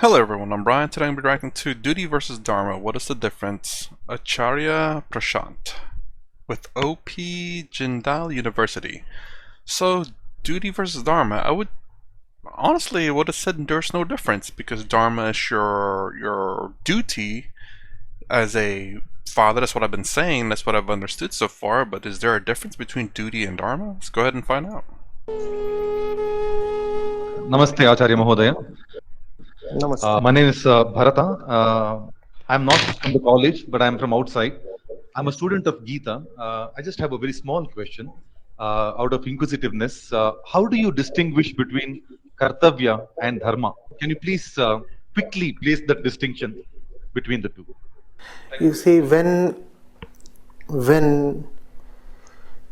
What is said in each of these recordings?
Hello everyone, I'm Brian. Today I'm going to be reacting to Duty versus Dharma. What is the difference? Acharya Prashant with OP Jindal University. So, Duty versus Dharma, I would have said there's no difference because Dharma is your duty as a father. That's what I've been saying. That's what I've understood so far. But is there a difference between duty and Dharma? Let's go ahead and find out. Namaste, Acharya Mahodaya. Namaste. My name is Bharata. I'm not from the college, but I'm from outside. I'm a student of Gita. I just have a very small question out of inquisitiveness. How do you distinguish between Kartavya and Dharma? Can you please quickly place that distinction between the two? You see, when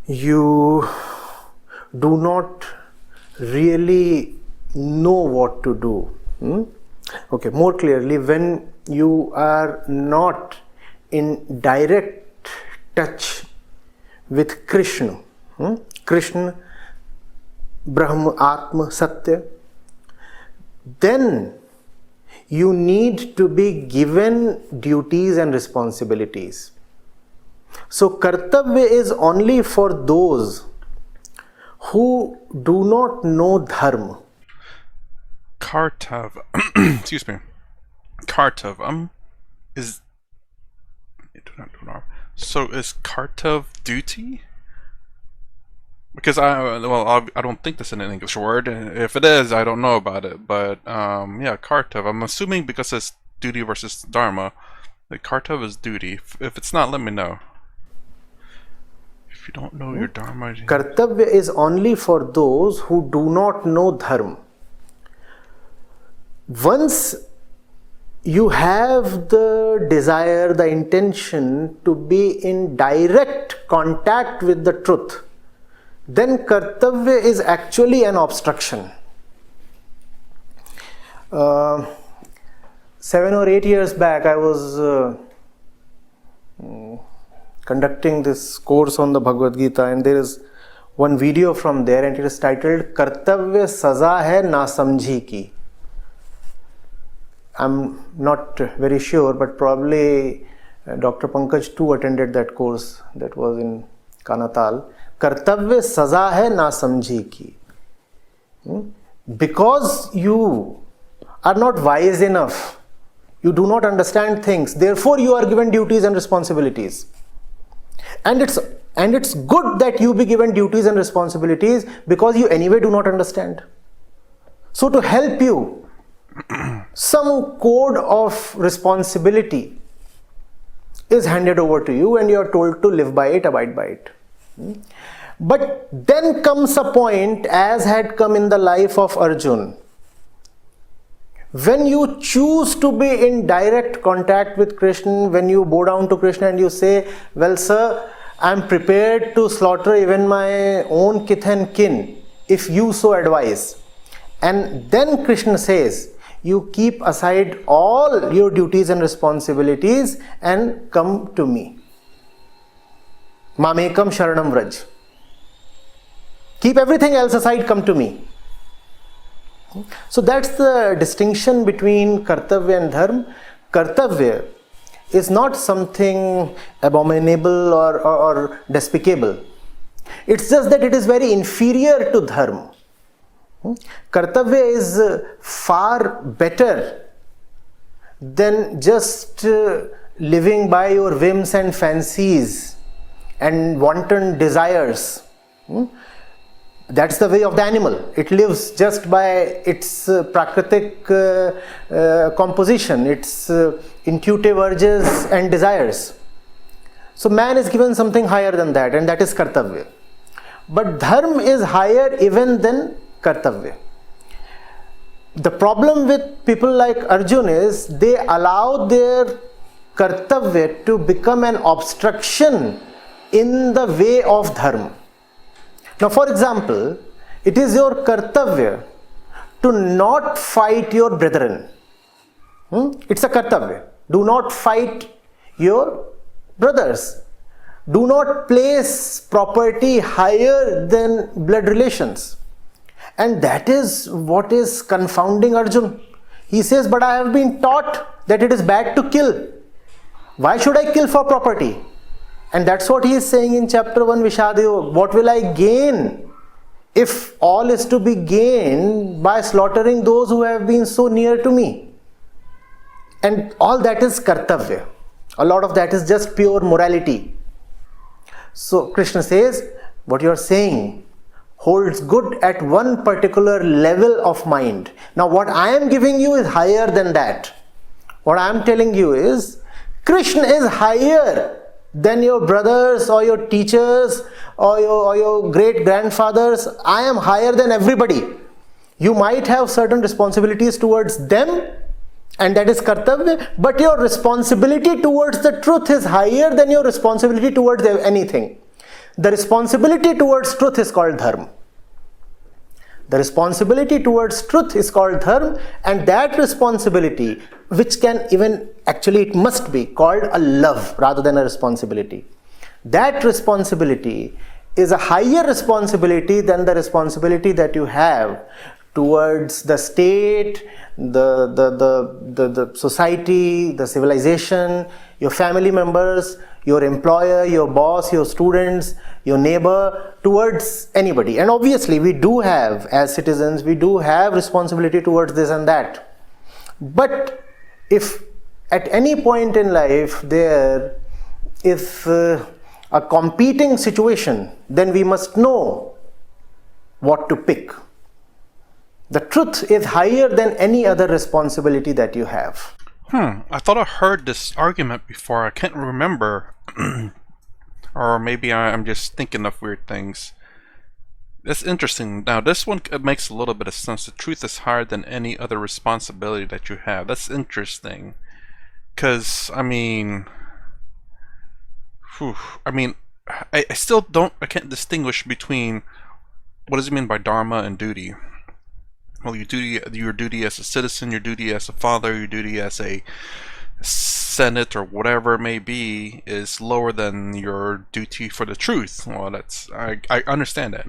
you do not really know what to do, okay, more clearly, when you are not in direct touch with Krishna, Krishna, Brahma, Atma, Satya, then you need to be given duties and responsibilities. So kartavya is only for those who do not know dharma. Kartav. Excuse me. Kartav. Is. So is Kartav duty? Because I don't think that's an English word. If it is, I don't know about it. But yeah, Kartav. I'm assuming because it's duty versus Dharma, that Kartav is duty. If it's not, let me know. If you don't know your Dharma, Kartavya is only for those who do not know dharma. Once you have the desire, the intention to be in direct contact with the truth, then kartavya is actually an obstruction. 7 or 8 years back, I was conducting this course on the Bhagavad Gita, and there is one video from there, and it is titled Kartavya Saza Hai Na Samjhi Ki. I'm not very sure, but probably Dr. Pankaj too attended that course that was in Kanatal. Kartavya saza hai na samjhi ki. Because you are not wise enough, you do not understand things, therefore you are given duties and responsibilities. And it's good that you be given duties and responsibilities because you anyway do not understand. So to help you, some code of responsibility is handed over to you and you are told to live by it, abide by it. But then comes a point, as had come in the life of Arjun, when you choose to be in direct contact with Krishna, when you bow down to Krishna and you say, well sir, I am prepared to slaughter even my own kith and kin if you so advise. And then Krishna says, you keep aside all your duties and responsibilities and come to me. Mamekam sharanam vraj. Keep everything else aside, come to me. So that's the distinction between kartavya and dharma. Kartavya is not something abominable or despicable. It's just that it is very inferior to dharma. Kartavya is far better than just living by your whims and fancies and wanton desires. That's the way of the animal. It lives just by its prakritic composition, its intuitive urges and desires. So man is given something higher than that, and that is kartavya. But dharma is higher even than kartavya. The problem with people like Arjun is they allow their kartavya to become an obstruction in the way of dharma. Now, for example, it is your kartavya to not fight your brethren. It's a kartavya. Do not fight your brothers. Do not place property higher than blood relations. And that is what is confounding Arjun. He says, but I have been taught that it is bad to kill. Why should I kill for property? And that's what he is saying in chapter 1, Vishadayog. What will I gain if all is to be gained by slaughtering those who have been so near to me? And all that is kartavya. A lot of that is just pure morality. So Krishna says, what you are saying holds good at one particular level of mind. Now what I am giving you is higher than that. What I am telling you is, Krishna is higher than your brothers or your teachers or your great grandfathers. I am higher than everybody. You might have certain responsibilities towards them, and that is kartavya, but your responsibility towards the truth is higher than your responsibility towards anything. The responsibility towards truth is called dharma. The responsibility towards truth is called dharma, and that responsibility, which can even, actually it must be called a love rather than a responsibility. That responsibility is a higher responsibility than the responsibility that you have towards the state, the society, the civilization, your family members, your employer, your boss, your students, your neighbor, towards anybody. And obviously we do have, as citizens, we do have responsibility towards this and that. But if at any point in life there is a competing situation, then we must know what to pick. The truth is higher than any other responsibility that you have. I thought I heard this argument before. I can't remember. Or maybe I'm just thinking of weird things. That's interesting. Now, this one makes a little bit of sense. The truth is higher than any other responsibility that you have. That's interesting. Because, I mean... I still don't... I can't distinguish between... What does it mean by dharma and duty? Well, your duty as a citizen, your duty as a father, your duty as a senate or whatever it may be is lower than your duty for the truth. Well, that's I understand that.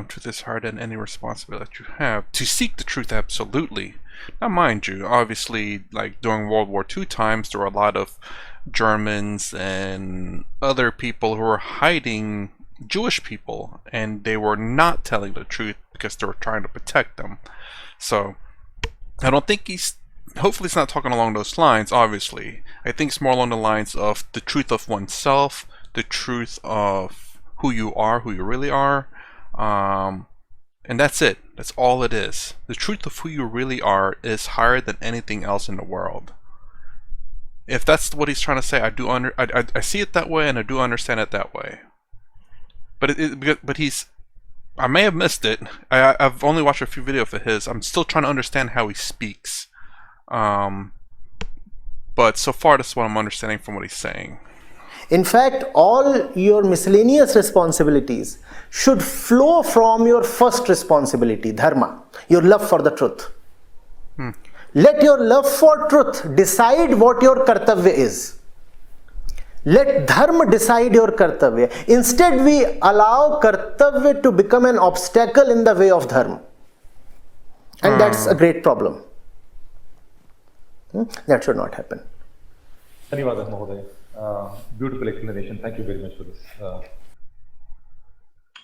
Truth is harder than any responsibility that you have. To seek the truth, absolutely. Now, mind you, obviously, like during World War II times, there were a lot of Germans and other people who were hiding Jewish people, and they were not telling the truth because they were trying to protect them. So I don't think hopefully he's not talking along those lines, obviously. I think it's more along the lines of the truth of oneself, the truth of who you are, who you really are, and that's it. That's all it is. The truth of who you really are is higher than anything else in the world. If that's what he's trying to say, I see it that way, and I do understand it that way. But I may have missed it. I've only watched a few videos of his. I'm still trying to understand how he speaks. But so far, that's what I'm understanding from what he's saying. In fact, all your miscellaneous responsibilities should flow from your first responsibility, dharma, your love for the truth. Let your love for truth decide what your kartavya is. Let dharma decide your kartavya. Instead, we allow kartavya to become an obstacle in the way of dharma. And that's a great problem. That should not happen. Dhanyawad, Mahoday. Beautiful explanation. Thank you very much for this.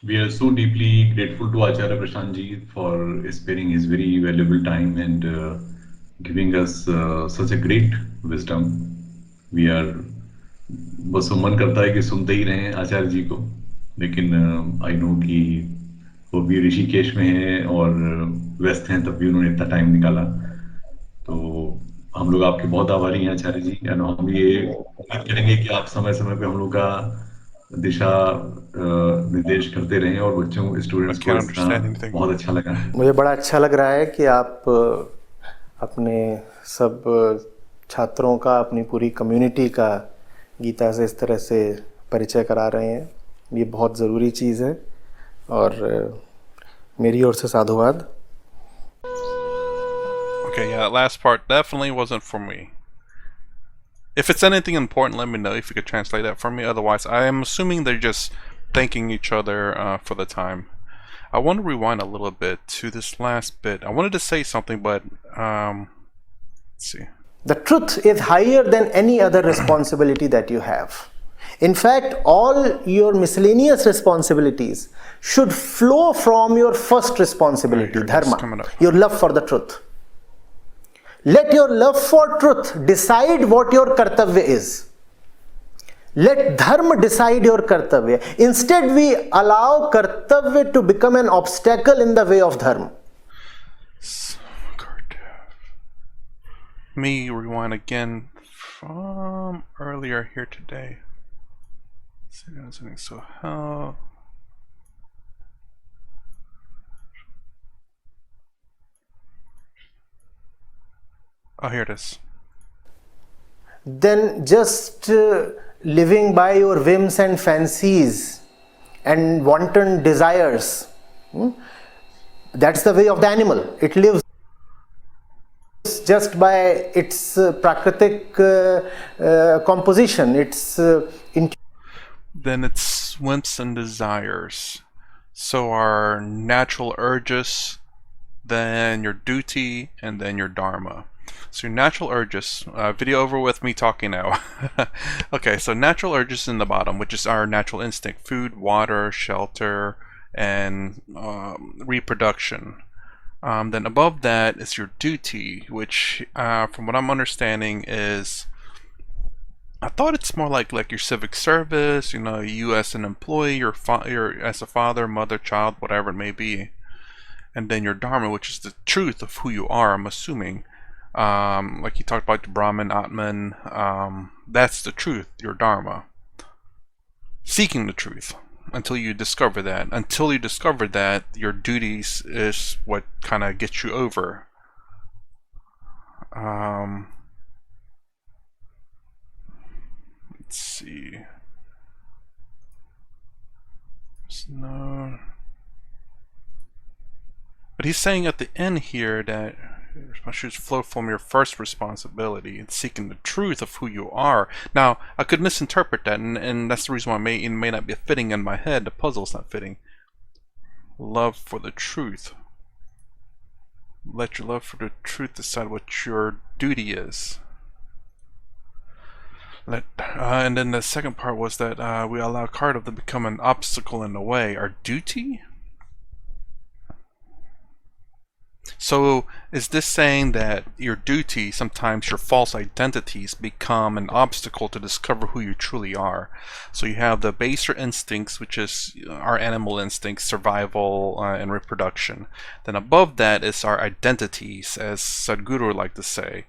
We are so deeply grateful to Acharya Prashant ji for sparing his very valuable time and giving us such a great wisdom. We are बस मन करता है कि सुनते ही रहें आचार्य जी को, लेकिन I know कि वो भी ऋषिकेश में हैं और व्यस्त हैं, तब भी उन्होंने इतना टाइम निकाला. तो हम लोग आपके बहुत आभारी हैं आचार्य जी. हम ये उम्मीद करेंगे कि आप समय समय पे हम लोग का दिशा निर्देश करते रहें और बच्चों स्टूडेंट्स को बहुत अच्छा लगा. मुझे बड़ा अच्छा लग रहा है कि आप अपने सब छात्रों का, अपनी पूरी कम्युनिटी का गीता से इस तरह से परिचय करा रहे हैं. ये बहुत ज़रूरी चीज़ है और मेरी ओर से साधुवाद. Okay, yeah, that last part definitely wasn't for me. If it's anything important, let me know if you could translate that for me. Otherwise, I am assuming they're just thanking each other for the time. I want to rewind a little bit to this last bit. I wanted to say something, but let's see. The truth is higher than any other responsibility that you have. In fact, all your miscellaneous responsibilities should flow from your first responsibility, dharma, your love for the truth. Let your love for truth decide what your kartavya is. Let dharma decide your kartavya. Instead, we allow kartavya to become an obstacle in the way of dharma. Let me rewind again from earlier here today. So how? Oh, here it is. Then just living by your whims and fancies and wanton desires. That's the way of the animal. It lives just by its prakritic composition, its then it's whims and desires. So our natural urges, then your duty, and then your dharma. So your natural urges, video over with me talking now. Okay, so natural urges in the bottom, which is our natural instinct: food, water, shelter, and reproduction. Then above that is your duty, which from what I'm understanding is, I thought it's more like your civic service, you as an employee, your as a father, mother, child, whatever it may be. And then your dharma, which is the truth of who you are, I'm assuming. Like you talked about the Brahman, Atman, that's the truth, your dharma. Seeking the truth until you discover that. Until you discover that, your duties is what kind of gets you over. Let's see. No. But he's saying at the end here that should flow from your first responsibility and seeking the truth of who you are. Now, I could misinterpret that, and that's the reason why it may not be fitting in my head. The puzzle's not fitting. Love for the truth. Let your love for the truth decide what your duty is. And then the second part was that we allow karma to become an obstacle in the way. Our duty? So is this saying that your duty, sometimes your false identities, become an obstacle to discover who you truly are? So you have the baser instincts, which is our animal instincts, survival and reproduction. Then above that is our identities, as Sadhguru would like to say,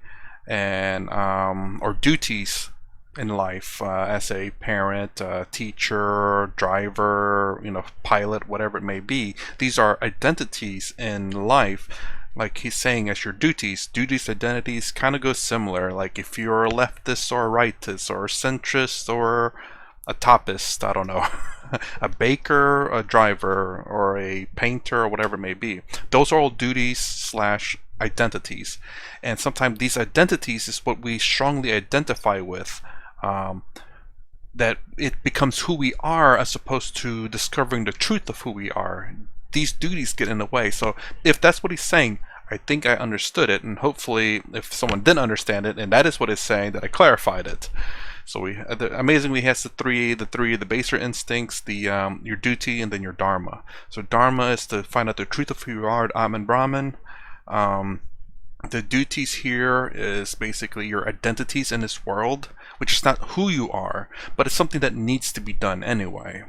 and or duties in life, as a parent, teacher, driver, pilot, whatever it may be. These are identities in life, like he's saying, as your duties. Duties, identities kind of go similar. Like if you're a leftist or a rightist or a centrist or a topist, I don't know, a baker, a driver, or a painter, or whatever it may be. Those are all duties slash identities. And sometimes these identities is what we strongly identify with. That it becomes who we are as opposed to discovering the truth of who we are. These duties get in the way. So if that's what he's saying, I think I understood it, and hopefully if someone didn't understand it and that is what it's saying, that I clarified it. So amazingly he has the baser instincts, your duty, and then your dharma. So dharma is to find out the truth of who you are, Atman Brahman. The duties here is basically your identities in this world, which is not who you are, but it's something that needs to be done anyway.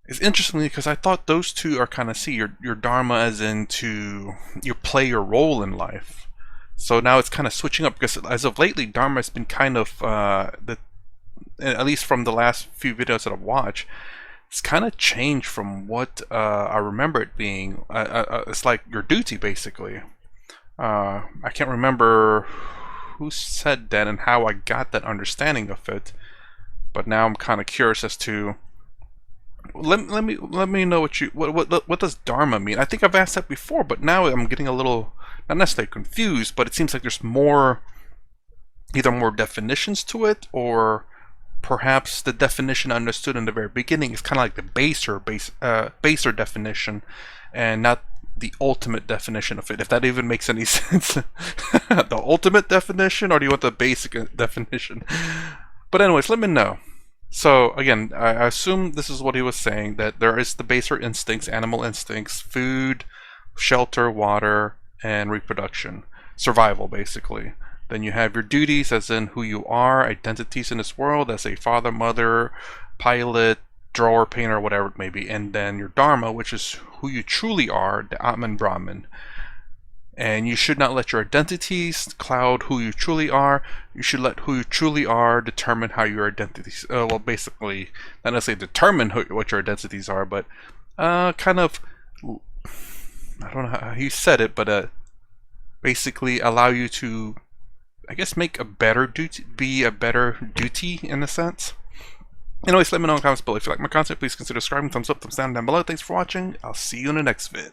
It's interesting because I thought those two are kind of your dharma as into you play your role in life. So now it's kind of switching up, because as of lately, dharma has been kind of at least from the last few videos that I've watched, it's kind of changed from what I remember it being. It's like your duty, basically. I can't remember who said that and how I got that understanding of it, but now I'm kind of curious as to. Let me know what does dharma mean? I think I've asked that before, but now I'm getting a little, not necessarily confused, but it seems like there's either more definitions to it, or perhaps the definition I understood in the very beginning is kind of like the baser definition, and not the ultimate definition of it, if that even makes any sense. The ultimate definition, or do you want the basic definition? But anyways, let me know. So again, I assume this is what he was saying, that there is the baser instincts, animal instincts, food, shelter, water, and reproduction, survival basically. Then you have your duties, as in who you are, identities in this world, as a father, mother, pilot, drawer, painter, whatever it may be. And then your Dharma, which is who you truly are, the Atman Brahman. And you should not let your identities cloud who you truly are. You should let who you truly are determine how your identities, well, basically, not necessarily determine what your identities are, but kind of, I don't know how he said it, but basically allow you to, I guess, make a better duty, be a better duty in a sense. Anyways, let me know in the comments below. If you like my content, please consider subscribing, thumbs up, thumbs down below. Thanks for watching. I'll see you in the next vid.